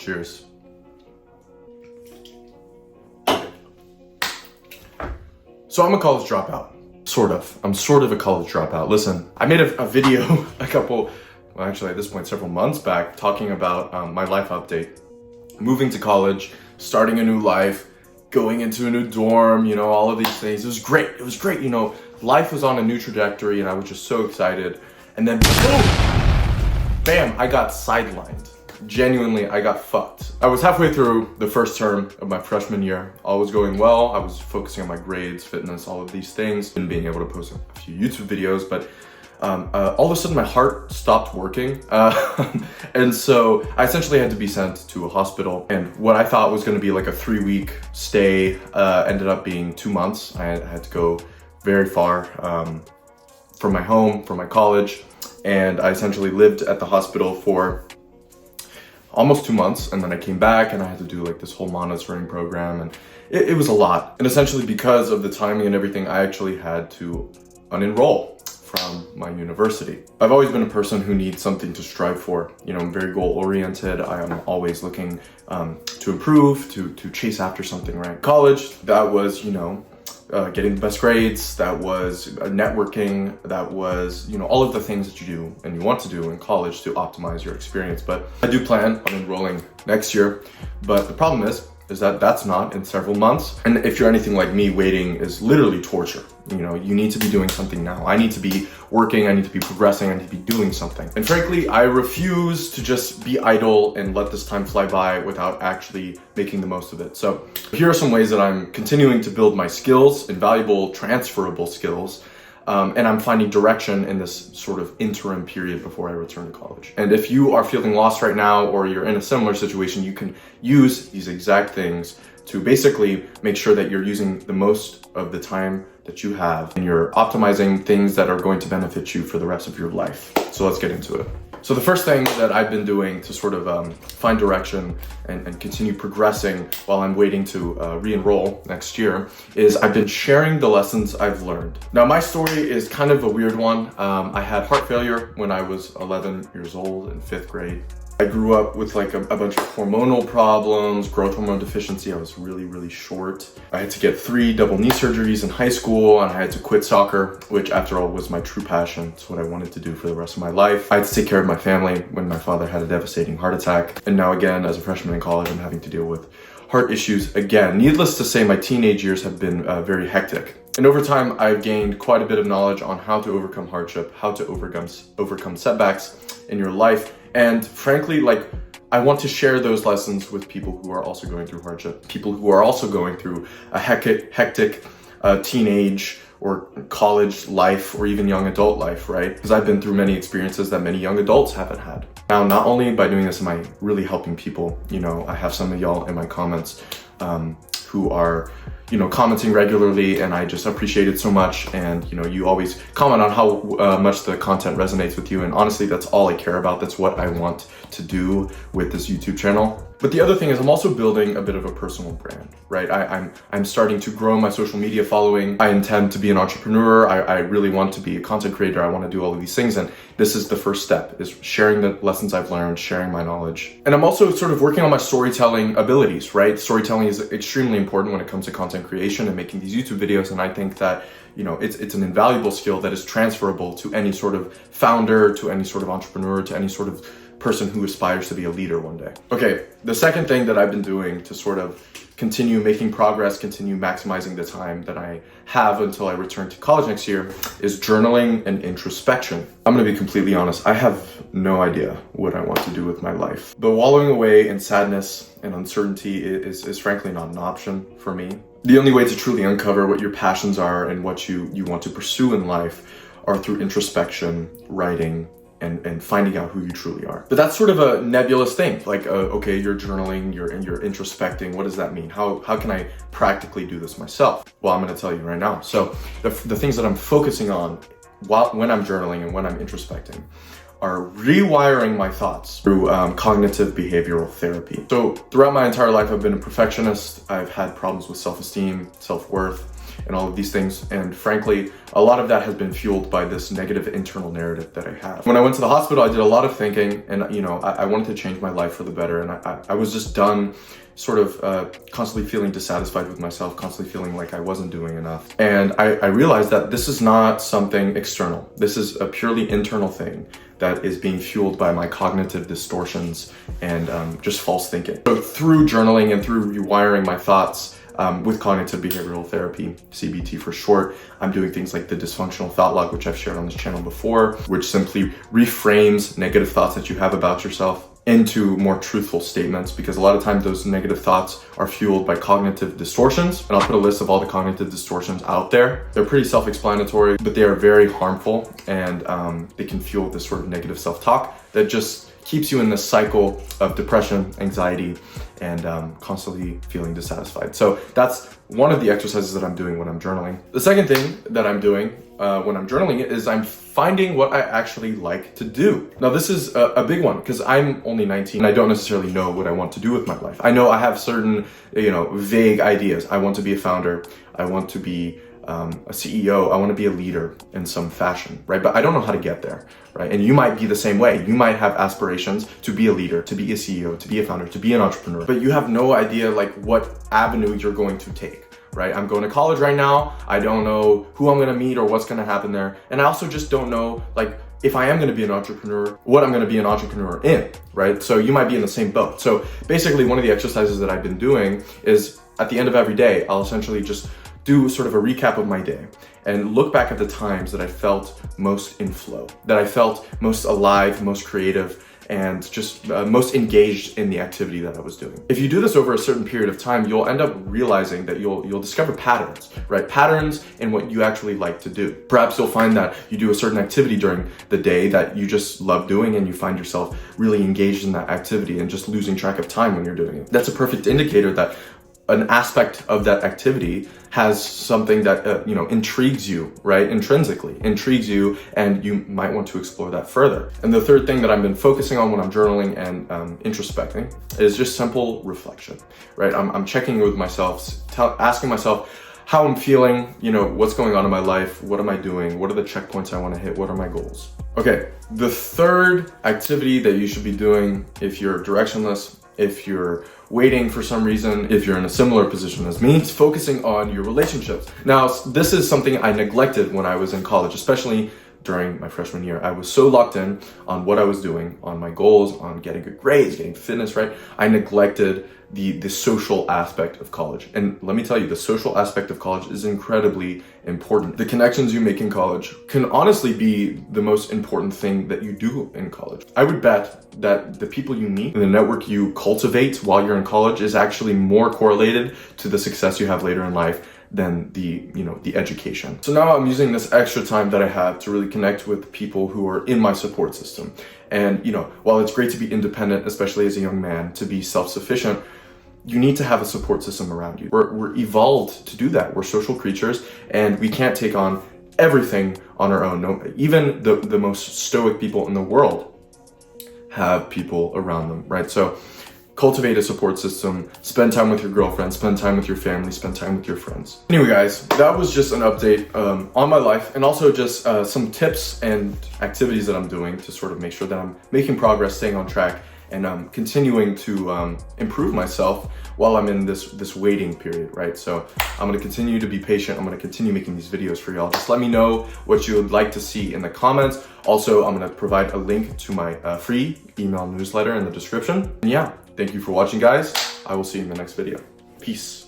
Cheers. So I'm a college dropout. Sort of. I'm sort of a college dropout. Listen, I made a video actually at this point, several months back, talking about my life update. Moving to college, starting a new life, going into a new dorm, all of these things. It was great. It was great. Life was on a new trajectory and I was just so excited. And then boom, bam, I got sidelined. Genuinely, I got fucked. I was halfway through the first term of my freshman year. All was going well. I was focusing on my grades, fitness, all of these things, and being able to post a few YouTube videos, but all of a sudden my heart stopped working. And so I essentially had to be sent to a hospital, and what I thought was gonna be like a 3-week stay ended up being 2 months. I had to go very far from my home, from my college, and I essentially lived at the hospital for almost 2 months, and then I came back and I had to do like this whole monitoring program, and it was a lot. And essentially because of the timing and everything, I actually had to unenroll from my university. I've always been a person who needs something to strive for. I'm very goal-oriented. I am always looking to improve, to chase after something, right? College, that was, getting the best grades, that was networking, that was, all of the things that you do and you want to do in college to optimize your experience. But I do plan on enrolling next year. But the problem is that that's not in several months. And if you're anything like me, waiting is literally torture. You need to be doing something now. I need to be working, I need to be progressing, I need to be doing something. And frankly, I refuse to just be idle and let this time fly by without actually making the most of it. So here are some ways that I'm continuing to build my skills, invaluable, transferable skills, and I'm finding direction in this sort of interim period before I return to college. And if you are feeling lost right now, or you're in a similar situation, you can use these exact things to basically make sure that you're using the most of the time that you have and you're optimizing things that are going to benefit you for the rest of your life. So let's get into it. So the first thing that I've been doing to sort of find direction and continue progressing while I'm waiting to re-enroll next year is I've been sharing the lessons I've learned. Now my story is kind of a weird one. I had heart failure when I was 11 years old in 5th grade. I grew up with like a bunch of hormonal problems, growth hormone deficiency. I was really, really short. I had to get 3 double knee surgeries in high school, and I had to quit soccer, which after all was my true passion. It's what I wanted to do for the rest of my life. I had to take care of my family when my father had a devastating heart attack. And now again, as a freshman in college, I'm having to deal with heart issues again. Needless to say, my teenage years have been very hectic. And over time, I've gained quite a bit of knowledge on how to overcome hardship, how to overcome setbacks in your life. And frankly, I want to share those lessons with people who are also going through hardship, people who are also going through a hectic teenage or college life or even young adult life, right? Because I've been through many experiences that many young adults haven't had. Now, not only by doing this am I really helping people, I have some of y'all in my comments who are commenting regularly, and I just appreciate it so much. And you always comment on how much the content resonates with you, and honestly, that's all I care about. That's what I want to do with this YouTube channel. But the other thing is I'm also building a bit of a personal brand, right? I'm starting to grow my social media following. I intend to be an entrepreneur. I really want to be a content creator. I want to do all of these things, and this is the first step, is sharing the lessons I've learned, sharing my knowledge. And I'm also sort of working on my storytelling abilities, right? Storytelling is extremely important when it comes to content creation and making these YouTube videos, and I think that it's an invaluable skill that is transferable to any sort of founder, to any sort of entrepreneur, to any sort of person who aspires to be a leader one day. Okay, the second thing that I've been doing to sort of continue making progress, continue maximizing the time that I have until I return to college next year is journaling and introspection. I'm gonna be completely honest, I have no idea what I want to do with my life. But wallowing away in sadness and uncertainty is frankly not an option for me. The only way to truly uncover what your passions are and what you want to pursue in life are through introspection, writing, and finding out who you truly are. But that's sort of a nebulous thing. Okay, you're journaling, you're introspecting. What does that mean? How can I practically do this myself? Well, I'm gonna tell you right now. So the things that I'm focusing on when I'm journaling and when I'm introspecting are rewiring my thoughts through cognitive behavioral therapy. So throughout my entire life, I've been a perfectionist. I've had problems with self-esteem, self-worth. and all of these things. And frankly, a lot of that has been fueled by this negative internal narrative that I have. When I went to the hospital, I did a lot of thinking, and I wanted to change my life for the better. And I was just done sort of constantly feeling dissatisfied with myself, constantly feeling like I wasn't doing enough. And I realized that this is not something external. This is a purely internal thing that is being fueled by my cognitive distortions and just false thinking. So through journaling and through rewiring my thoughts with cognitive behavioral therapy, CBT for short, I'm doing things like the dysfunctional thought log, which I've shared on this channel before, which simply reframes negative thoughts that you have about yourself into more truthful statements, because a lot of times those negative thoughts are fueled by cognitive distortions. And I'll put a list of all the cognitive distortions out there. They're pretty self-explanatory, but they are very harmful, and they can fuel this sort of negative self-talk that just keeps you in this cycle of depression, anxiety, and constantly feeling dissatisfied. So that's one of the exercises that I'm doing when I'm journaling. The second thing that I'm doing when I'm journaling is I'm finding what I actually like to do. Now this is a big one, because I'm only 19 and I don't necessarily know what I want to do with my life. I know I have certain, vague ideas. I want to be a founder. I want to be a CEO. I want to be a leader in some fashion, right? But I don't know how to get there, right? And you might be the same way. You might have aspirations to be a leader, to be a CEO, to be a founder, to be an entrepreneur, but you have no idea like what avenue you're going to take. Right? I'm going to college right now. I don't know who I'm going to meet or what's going to happen there. And I also just don't know, like, if I am going to be an entrepreneur, what I'm going to be an entrepreneur in, right? So you might be in the same boat. So basically one of the exercises that I've been doing is at the end of every day, I'll essentially just do sort of a recap of my day and look back at the times that I felt most in flow, that I felt most alive, most creative, and just most engaged in the activity that I was doing. If you do this over a certain period of time, you'll end up realizing that you'll discover patterns, right? Patterns in what you actually like to do. Perhaps you'll find that you do a certain activity during the day that you just love doing, and you find yourself really engaged in that activity and just losing track of time when you're doing it. That's a perfect indicator that an aspect of that activity has something that intrigues you, right? Intrinsically intrigues you, and you might want to explore that further. And the third thing that I've been focusing on when I'm journaling and introspecting is just simple reflection, right? I'm checking with myself, asking myself how I'm feeling, what's going on in my life, what am I doing, what are the checkpoints I want to hit, what are my goals. Okay, the third activity that you should be doing if you're directionless, if you're waiting for some reason, if you're in a similar position as me, is focusing on your relationships. Now, this is something I neglected when I was in college, especially during my freshman year. I was so locked in on what I was doing, on my goals, on getting good grades, getting fitness, right? I neglected the social aspect of college. And let me tell you, the social aspect of college is incredibly important. The connections you make in college can honestly be the most important thing that you do in college. I would bet that the people you meet and the network you cultivate while you're in college is actually more correlated to the success you have later in life than the education. So now I'm using this extra time that I have to really connect with people who are in my support system. And while it's great to be independent, especially as a young man, to be self-sufficient, you need to have a support system around you. We're evolved to do that. We're social creatures, and we can't take on everything on our own. No, even the most stoic people in the world have people around them, right? So cultivate a support system, spend time with your girlfriend, spend time with your family, spend time with your friends. Anyway, guys, that was just an update on my life, and also just some tips and activities that I'm doing to sort of make sure that I'm making progress, staying on track, and continuing to improve myself while I'm in this waiting period, right? So I'm gonna continue to be patient. I'm gonna continue making these videos for y'all. Just let me know what you would like to see in the comments. Also, I'm gonna provide a link to my free email newsletter in the description. And yeah, thank you for watching, guys. I will see you in the next video. Peace.